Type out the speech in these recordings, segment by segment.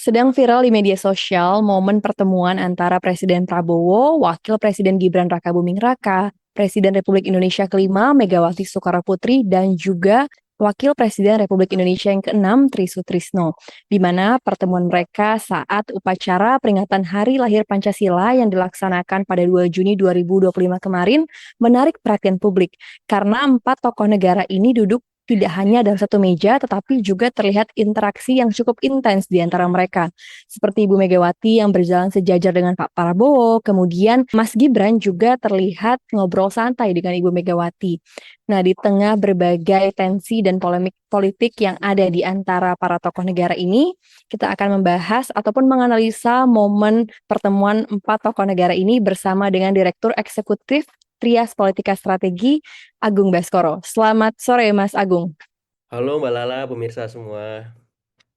Sedang viral di media sosial momen pertemuan antara Presiden Prabowo, Wakil Presiden Gibran Rakabuming Raka, Presiden Republik Indonesia kelima Megawati Soekarno-Putri, dan juga Wakil Presiden Republik Indonesia yang keenam Tri Sutrisno, di mana pertemuan mereka saat upacara peringatan Hari Lahir Pancasila yang dilaksanakan pada 2 Juni 2025 kemarin menarik perhatian publik karena empat tokoh negara ini duduk tidak hanya dalam satu meja, tetapi juga terlihat interaksi yang cukup intens di antara mereka. Seperti Ibu Megawati yang berjalan sejajar dengan Pak Prabowo, kemudian Mas Gibran juga terlihat ngobrol santai dengan Ibu Megawati. Nah, di tengah berbagai tensi dan polemik politik yang ada di antara para tokoh negara ini, kita akan membahas ataupun menganalisa momen pertemuan empat tokoh negara ini bersama dengan Direktur Eksekutif Trias Politika Strategi Agung Baskoro. Selamat sore Mas Agung. Halo Mbak Lala, pemirsa semua.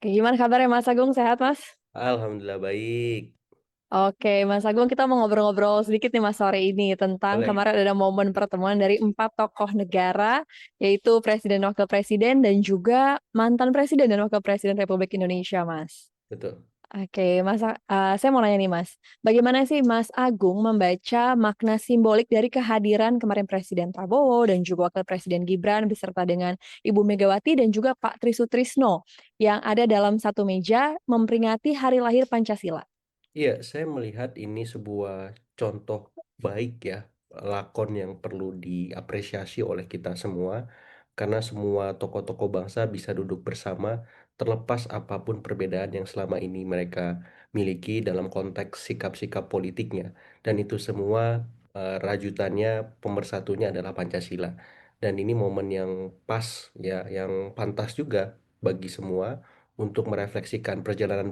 Oke, gimana kabarnya Mas Agung? Sehat Mas? Alhamdulillah baik. Oke, Mas Agung, kita mau ngobrol-ngobrol sedikit nih Mas sore ini tentang Boleh. kemarin ada momen pertemuan dari empat tokoh negara, yaitu Presiden Wakil Presiden dan juga mantan Presiden dan Wakil Presiden Republik Indonesia, Mas. Betul. Oke, Mas, saya mau nanya nih Mas, bagaimana sih Mas Agung membaca makna simbolik dari kehadiran kemarin Presiden Prabowo dan juga Wakil Presiden Gibran beserta dengan Ibu Megawati dan juga Pak Tri Sutrisno yang ada dalam satu meja memperingati Hari Lahir Pancasila? Iya, saya melihat ini sebuah contoh baik ya, lakon yang perlu diapresiasi oleh kita semua, karena semua tokoh-tokoh bangsa bisa duduk bersama, terlepas apapun perbedaan yang selama ini mereka miliki dalam konteks sikap-sikap politiknya. Dan itu semua rajutannya, pemersatunya adalah Pancasila. Dan ini momen yang pas ya, yang pantas juga bagi semua untuk merefleksikan perjalanan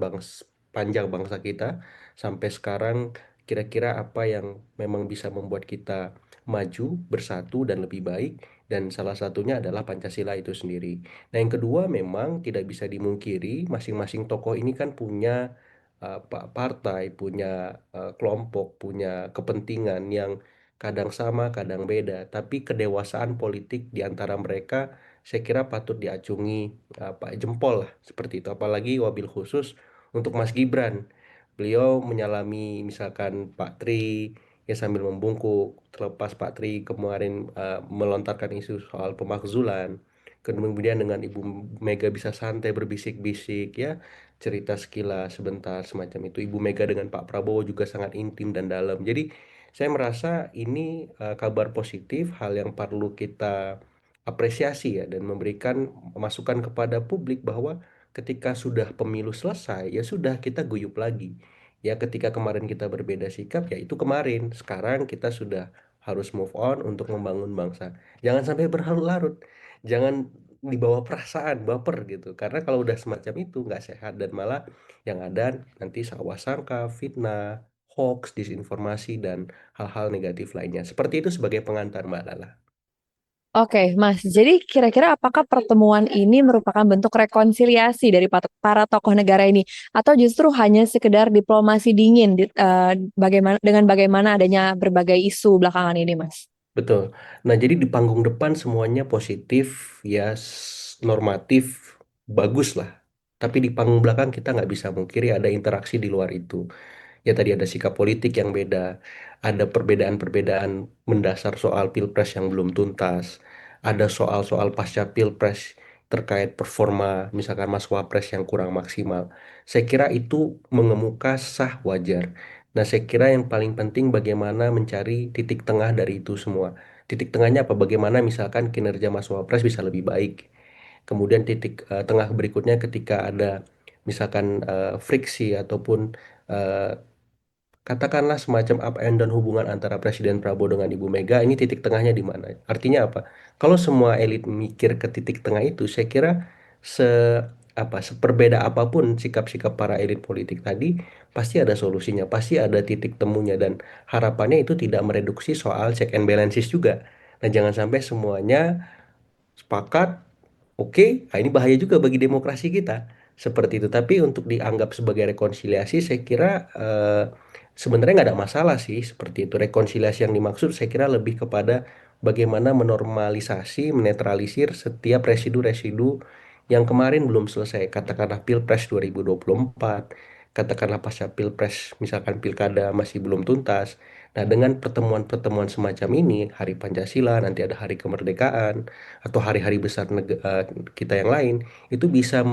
panjang bangsa kita sampai sekarang, kira-kira apa yang memang bisa membuat kita maju, bersatu, dan lebih baik. Dan salah satunya adalah Pancasila itu sendiri. Nah, yang kedua memang tidak bisa dimungkiri, masing-masing tokoh ini kan punya partai, punya kelompok, punya kepentingan yang kadang sama, kadang beda. Tapi kedewasaan politik di antara mereka saya kira patut diacungi jempol lah seperti itu. Apalagi wabil khusus untuk Mas Gibran. Beliau menyalami misalkan Pak Tri ya sambil membungkuk, terlepas Pak Tri kemarin melontarkan isu soal pemakzulan, kemudian dengan Ibu Mega bisa santai berbisik-bisik ya, cerita sekilas sebentar semacam itu. Ibu Mega dengan Pak Prabowo juga sangat intim dan dalam. Jadi saya merasa ini kabar positif, hal yang perlu kita apresiasi ya, dan memberikan masukan kepada publik bahwa ketika sudah pemilu selesai, ya sudah kita guyup lagi. Ya ketika kemarin kita berbeda sikap, ya itu kemarin. Sekarang kita sudah harus move on untuk membangun bangsa. Jangan sampai berlarut-larut. Jangan dibawa perasaan, baper gitu. Karena kalau udah semacam itu nggak sehat dan malah yang ada nanti sangka sangka, fitnah, hoax, disinformasi dan hal-hal negatif lainnya. Seperti itu sebagai pengantar Mbak Lala. Oke, Mas. Jadi kira-kira apakah pertemuan ini merupakan bentuk rekonsiliasi dari para tokoh negara ini, atau justru hanya sekedar diplomasi dingin bagaimana dengan bagaimana adanya berbagai isu belakangan ini, Mas? Betul. Nah, jadi di panggung depan semuanya positif, ya normatif, bagus lah. Tapi di panggung belakang kita nggak bisa mungkiri ada interaksi di luar itu. Ya tadi ada sikap politik yang beda, ada perbedaan-perbedaan mendasar soal pilpres yang belum tuntas, ada soal-soal pasca pilpres terkait performa, misalkan Mas Wapres yang kurang maksimal. Saya kira itu mengemuka sah wajar. Nah, saya kira yang paling penting bagaimana mencari titik tengah dari itu semua. Titik tengahnya apa? Bagaimana misalkan kinerja Mas Wapres bisa lebih baik. Kemudian titik tengah berikutnya ketika ada misalkan friksi ataupun eh, katakanlah semacam up and down hubungan antara Presiden Prabowo dengan Ibu Mega, ini titik tengahnya di mana? Artinya apa? Kalau semua elit mikir ke titik tengah itu, saya kira se seperbeda apapun sikap-sikap para elit politik tadi, pasti ada solusinya, pasti ada titik temunya dan harapannya itu tidak mereduksi soal check and balances juga. Nah, jangan sampai semuanya sepakat. Oke, nah ini bahaya juga bagi demokrasi kita. Seperti itu. Tapi untuk dianggap sebagai rekonsiliasi, saya kira sebenarnya nggak ada masalah sih seperti itu. Rekonsiliasi yang dimaksud saya kira lebih kepada bagaimana menormalisasi, menetralisir setiap residu-residu yang kemarin belum selesai, katakanlah Pilpres 2024, katakanlah pasca Pilpres, misalkan Pilkada masih belum tuntas. Nah, dengan pertemuan-pertemuan semacam ini, Hari Pancasila, nanti ada Hari Kemerdekaan, atau hari-hari besar kita yang lain, itu bisa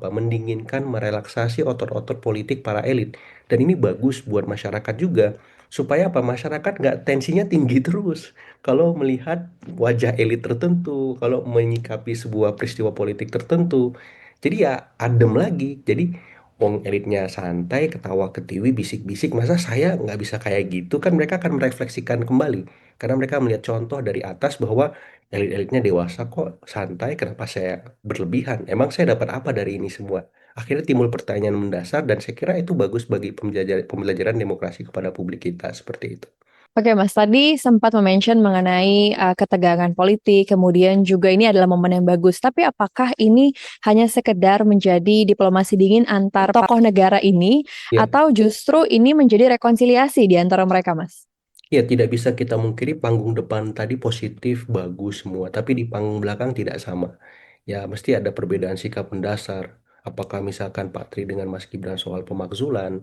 mendinginkan, merelaksasi otot-otot politik para elit. Dan ini bagus buat masyarakat juga, supaya apa? Masyarakat nggak tensinya tinggi terus kalau melihat wajah elit tertentu, kalau menyikapi sebuah peristiwa politik tertentu. Jadi ya adem lagi. Jadi wong elitnya santai, ketawa ketiwi, bisik-bisik. Masa saya nggak bisa kayak gitu? Kan mereka akan merefleksikan kembali. Karena mereka melihat contoh dari atas bahwa elit-elitnya dewasa kok santai, kenapa saya berlebihan? Emang saya dapat apa dari ini semua? Akhirnya timbul pertanyaan mendasar dan saya kira itu bagus bagi pembelajaran demokrasi kepada publik kita seperti itu. Oke, Mas, tadi sempat mention mengenai ketegangan politik, kemudian juga ini adalah momen yang bagus. Tapi apakah ini hanya sekedar menjadi diplomasi dingin antar tokoh negara ini, Ya, atau justru ini menjadi rekonsiliasi di antara mereka, Mas? ya, tidak bisa kita mungkiri panggung depan tadi positif, bagus semua, tapi di panggung belakang tidak sama. Ya, mesti ada perbedaan sikap mendasar. Apakah misalkan Pak Tri dengan Mas Gibran soal pemakzulan,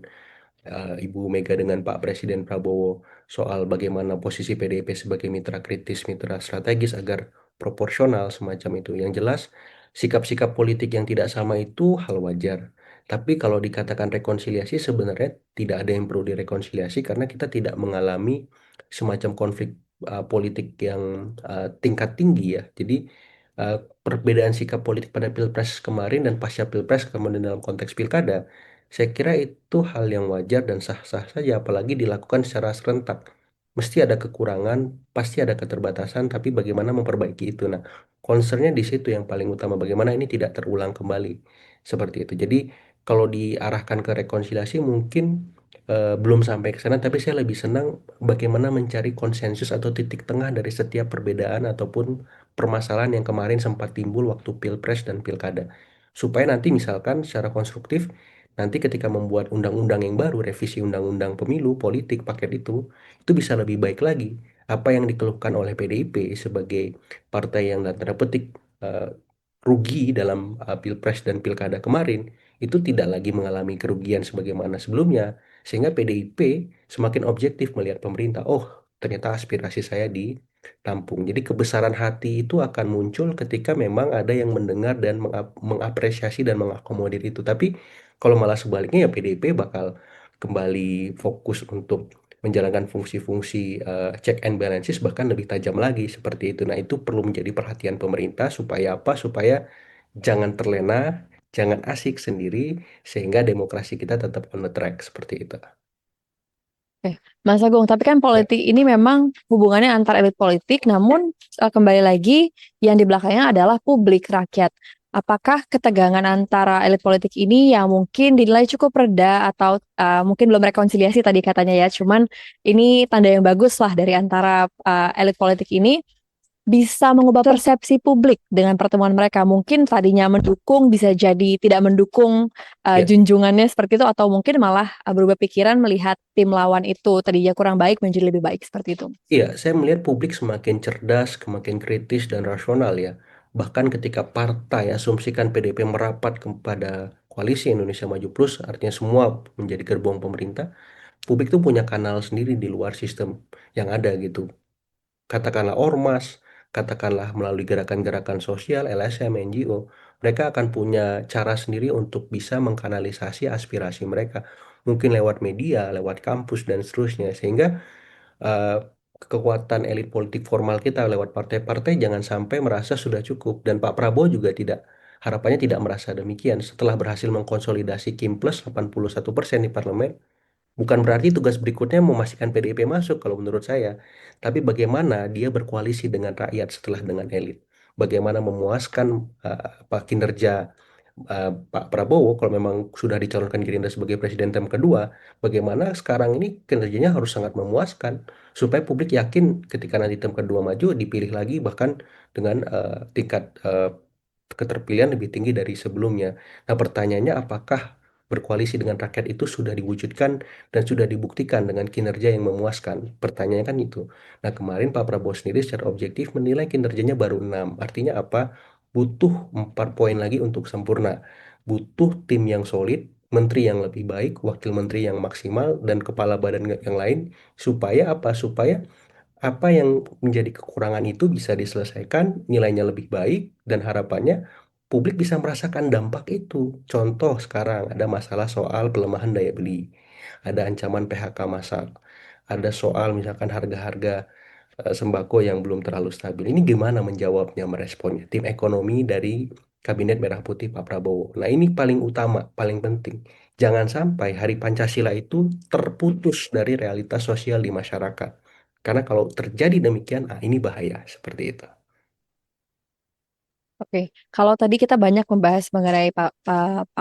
Ibu Mega dengan Pak Presiden Prabowo soal bagaimana posisi PDIP sebagai mitra kritis, mitra strategis agar proporsional semacam itu. Yang jelas, sikap-sikap politik yang tidak sama itu hal wajar. Tapi kalau dikatakan rekonsiliasi, sebenarnya tidak ada yang perlu direkonsiliasi karena kita tidak mengalami semacam konflik politik yang tingkat tinggi ya. Jadi uh, perbedaan sikap politik pada Pilpres kemarin dan pasca Pilpres kemudian dalam konteks Pilkada, saya kira itu hal yang wajar dan sah-sah saja, apalagi dilakukan secara serentak. Mesti ada kekurangan, pasti ada keterbatasan, tapi bagaimana memperbaiki itu. Nah, concernnya di situ yang paling utama, bagaimana ini tidak terulang kembali. Seperti itu. Jadi, kalau diarahkan ke rekonsiliasi mungkin belum sampai ke sana, tapi saya lebih senang bagaimana mencari konsensus atau titik tengah dari setiap perbedaan ataupun permasalahan yang kemarin sempat timbul waktu Pilpres dan Pilkada. Supaya nanti misalkan secara konstruktif, nanti ketika membuat undang-undang yang baru, revisi undang-undang pemilu, politik, paket itu bisa lebih baik lagi. Apa yang dikeluhkan oleh PDIP sebagai partai yang dalam tanda petik eh, rugi dalam Pilpres dan Pilkada kemarin, itu tidak lagi mengalami kerugian sebagaimana sebelumnya. Sehingga PDIP semakin objektif melihat pemerintah, oh ternyata aspirasi saya ditampung. Jadi kebesaran hati itu akan muncul ketika memang ada yang mendengar dan mengapresiasi dan mengakomodir itu. Tapi kalau malah sebaliknya ya PDIP bakal kembali fokus untuk menjalankan fungsi-fungsi check and balances bahkan lebih tajam lagi seperti itu. Nah, itu perlu menjadi perhatian pemerintah supaya apa? Supaya jangan terlena, jangan asik sendiri sehingga demokrasi kita tetap on the track seperti itu. Oke, Mas Agung, tapi kan Ya, politik ini memang hubungannya antar elit politik, namun kembali lagi yang di belakangnya adalah publik rakyat. Apakah ketegangan antara elit politik ini yang mungkin dinilai cukup reda atau mungkin belum rekonsiliasi tadi katanya ya, cuman ini tanda yang bagus lah dari antara elit politik ini bisa mengubah persepsi publik dengan pertemuan mereka. Mungkin tadinya mendukung bisa jadi tidak mendukung ya. junjungannya seperti itu atau mungkin malah berubah pikiran melihat tim lawan itu tadinya kurang baik menjadi lebih baik seperti itu. Iya, saya melihat publik semakin cerdas, semakin kritis dan rasional ya. Bahkan ketika partai asumsikan PDIP merapat kepada koalisi Indonesia Maju Plus, artinya semua menjadi gerbong pemerintah, publik tuh punya kanal sendiri di luar sistem yang ada gitu. Katakanlah ormas, katakanlah melalui gerakan-gerakan sosial, LSM, NGO, mereka akan punya cara sendiri untuk bisa mengkanalisasi aspirasi mereka. Mungkin lewat media, lewat kampus, dan seterusnya. Sehingga eh, kekuatan elit politik formal kita lewat partai-partai jangan sampai merasa sudah cukup. Dan Pak Prabowo juga tidak, harapannya tidak merasa demikian. Setelah berhasil mengkonsolidasi Kim Plus 81% di parlemen, bukan berarti tugas berikutnya memastikan PDIP masuk kalau menurut saya, tapi bagaimana dia berkoalisi dengan rakyat setelah dengan elit. Bagaimana memuaskan kinerja Pak Prabowo kalau memang sudah dicalonkan Gerindra sebagai presiden term kedua, bagaimana sekarang ini kinerjanya harus sangat memuaskan supaya publik yakin ketika nanti term kedua maju dipilih lagi bahkan dengan tingkat keterpilihan lebih tinggi dari sebelumnya. Nah, pertanyaannya apakah berkoalisi dengan rakyat itu sudah diwujudkan dan sudah dibuktikan dengan kinerja yang memuaskan? Pertanyaannya kan itu. Nah, kemarin Pak Prabowo sendiri secara objektif menilai kinerjanya baru 6. Artinya apa? butuh 4 poin lagi untuk sempurna. Butuh tim yang solid, menteri yang lebih baik, wakil menteri yang maksimal, dan kepala badan yang lain. Supaya apa? Supaya apa yang menjadi kekurangan itu bisa diselesaikan, nilainya lebih baik, dan harapannya publik bisa merasakan dampak itu. Contoh sekarang ada masalah soal pelemahan daya beli, ada ancaman PHK massal, ada soal misalkan harga-harga sembako yang belum terlalu stabil. Ini gimana menjawabnya, meresponnya? Tim ekonomi dari Kabinet Merah Putih Pak Prabowo. Nah, ini paling utama, paling penting. Jangan sampai Hari Pancasila itu terputus dari realitas sosial di masyarakat. Karena kalau terjadi demikian, ini bahaya seperti itu. Oke, kalau tadi kita banyak membahas mengenai Pak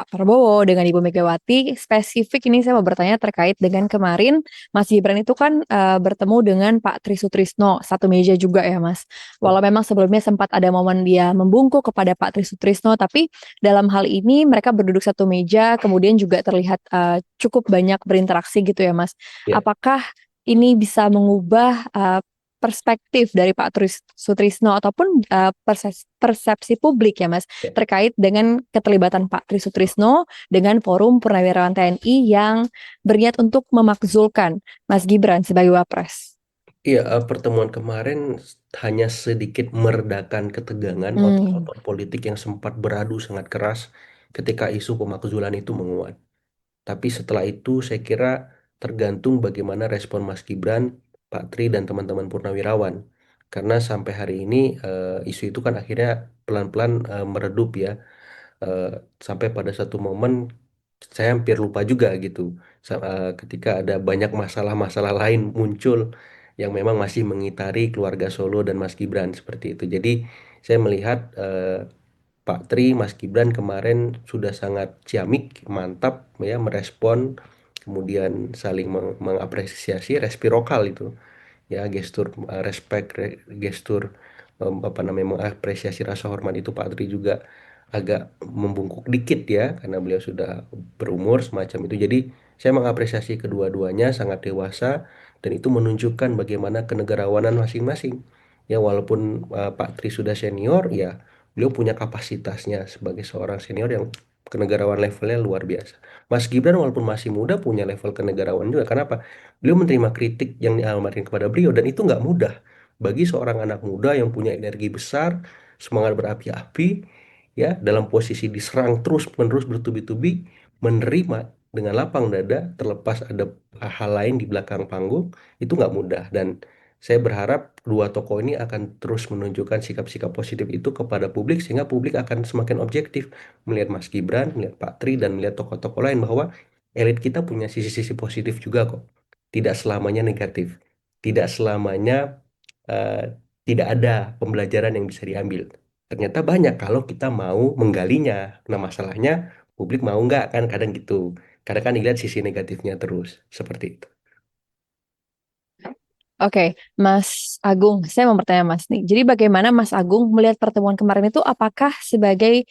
Prabowo dengan Ibu Megawati, spesifik ini saya mau bertanya terkait dengan kemarin Mas Gibran itu kan bertemu dengan Pak Tri Sutrisno, satu meja juga ya Mas. Walau memang sebelumnya sempat ada momen dia membungkuk kepada Pak Tri Sutrisno, tapi dalam hal ini mereka berduduk satu meja, kemudian juga terlihat cukup banyak berinteraksi gitu ya Mas. Ya, Apakah ini bisa mengubah perspektif dari Pak Sutrisno ataupun persepsi publik ya Mas ya. terkait dengan keterlibatan Pak Tri Sutrisno dengan Forum Purnawirawan TNI yang berniat untuk memakzulkan Mas Gibran sebagai Wapres. Iya, pertemuan kemarin hanya sedikit meredakan ketegangan Hmm, otot-otot politik yang sempat beradu sangat keras ketika isu pemakzulan itu menguat. Tapi setelah itu saya kira tergantung bagaimana respon Mas Gibran, Pak Tri, dan teman-teman Purnawirawan. Karena sampai hari ini isu itu kan akhirnya pelan-pelan meredup ya. Eh, Sampai pada satu momen saya hampir lupa juga gitu. Ketika ada banyak masalah-masalah lain muncul yang memang masih mengitari keluarga Solo dan Mas Gibran seperti itu. Jadi saya melihat Pak Tri, Mas Gibran kemarin sudah sangat ciamik, mantap ya merespon, kemudian saling mengapresiasi resiprokal itu ya, gestur respect, gestur apa namanya, mengapresiasi rasa hormat itu. Pak Tri juga agak membungkuk dikit ya karena beliau sudah berumur semacam itu. Jadi saya mengapresiasi kedua-duanya sangat dewasa, dan itu menunjukkan bagaimana kenegarawanan masing-masing. Ya walaupun Pak Tri sudah senior, ya beliau punya kapasitasnya sebagai seorang senior yang kenegarawan levelnya luar biasa. Mas Gibran walaupun masih muda punya level kenegarawan juga. Kenapa? Beliau menerima kritik yang dialamatkan kepada beliau, dan itu nggak mudah bagi seorang anak muda yang punya energi besar, semangat berapi-api, ya dalam posisi diserang terus-menerus bertubi-tubi, menerima dengan lapang dada terlepas ada hal lain di belakang panggung, itu nggak mudah. Dan saya berharap dua tokoh ini akan terus menunjukkan sikap-sikap positif itu kepada publik sehingga publik akan semakin objektif melihat Mas Gibran, melihat Pak Tri, dan melihat tokoh-tokoh lain bahwa elit kita punya sisi-sisi positif juga kok. Tidak selamanya negatif. Tidak selamanya eh, tidak ada pembelajaran yang bisa diambil. Ternyata banyak kalau kita mau menggalinya. Nah, masalahnya publik mau nggak kan kadang gitu. Kadang kan dilihat sisi negatifnya terus. Seperti itu. Oke, Mas Agung, saya mau bertanya Mas nih. Jadi bagaimana Mas Agung melihat pertemuan kemarin itu apakah sebagai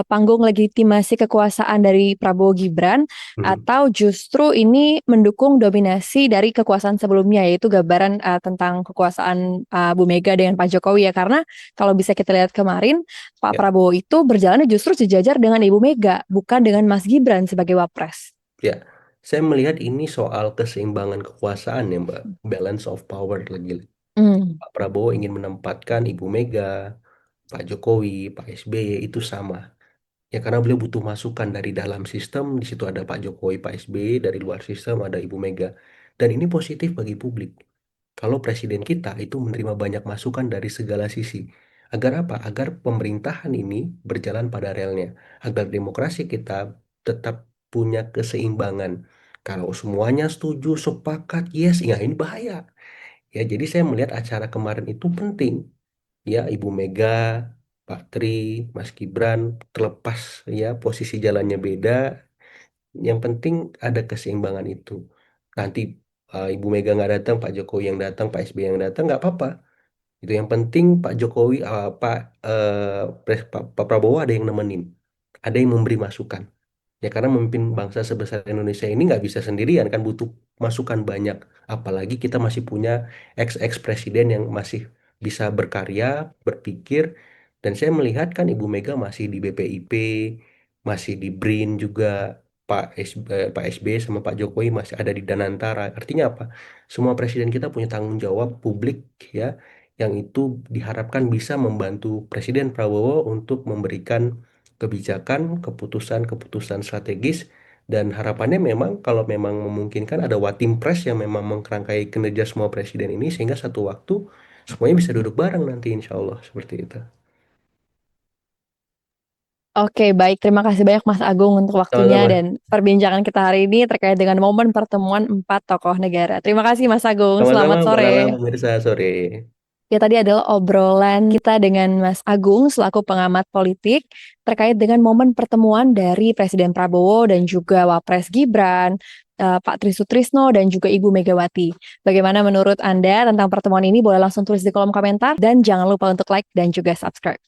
panggung legitimasi kekuasaan dari Prabowo Gibran Mhm. atau justru ini mendukung dominasi dari kekuasaan sebelumnya yaitu gambaran tentang kekuasaan Bu Mega dengan Pak Jokowi ya karena kalau bisa kita lihat kemarin Pak Ya, Prabowo itu berjalannya justru sejajar dengan Ibu Mega bukan dengan Mas Gibran sebagai Wapres. ya. Saya melihat ini soal keseimbangan kekuasaan ya, Mbak. Balance of power lagi. Hmm. Pak Prabowo ingin menempatkan Ibu Mega, Pak Jokowi, Pak SBY itu sama. Ya karena beliau butuh masukan dari dalam sistem, di situ ada Pak Jokowi, Pak SBY, dari luar sistem ada Ibu Mega. Dan ini positif bagi publik. Kalau presiden kita itu menerima banyak masukan dari segala sisi. Agar apa? Agar pemerintahan ini berjalan pada relnya. Agar demokrasi kita tetap punya keseimbangan. Kalau semuanya setuju, sepakat, yes, ya ini bahaya. Ya, jadi saya melihat acara kemarin itu penting. Ya, Ibu Mega, Pak Tri, Mas Gibran, terlepas ya posisi jalannya beda, yang penting ada keseimbangan itu. Nanti Ibu Mega nggak datang, Pak Jokowi yang datang, Pak SBY yang datang, nggak apa-apa. Itu yang penting Pak Jokowi, Pak Prabowo ada yang nemenin, ada yang memberi masukan. Ya karena memimpin bangsa sebesar Indonesia ini nggak bisa sendirian kan, butuh masukan banyak. Apalagi kita masih punya ex-ex presiden yang masih bisa berkarya, berpikir, Dan saya melihat kan Ibu Mega masih di BPIP, masih di BRIN juga, Pak SBY sama Pak Jokowi masih ada di Danantara. Artinya apa? Semua presiden kita punya tanggung jawab publik ya, yang itu diharapkan bisa membantu Presiden Prabowo untuk memberikan kebijakan, keputusan-keputusan strategis, dan harapannya memang kalau memang memungkinkan ada Watim Pres yang memang mengkerangkai kinerja semua presiden ini sehingga satu waktu semuanya bisa duduk bareng nanti insya Allah seperti itu. Oke, baik. Terima kasih banyak Mas Agung untuk waktunya Sama-sama. dan perbincangan kita hari ini terkait dengan momen pertemuan empat tokoh negara. Terima kasih Mas Agung. Sama-sama Selamat Mbak Lala, sore. pemirsa sore. Ya, tadi adalah obrolan kita dengan Mas Agung selaku pengamat politik terkait dengan momen pertemuan dari Presiden Prabowo dan juga Wapres Gibran, Pak Tri Sutrisno dan juga Ibu Megawati. Bagaimana menurut Anda tentang pertemuan ini? Boleh langsung tulis di kolom komentar dan jangan lupa untuk like dan juga subscribe.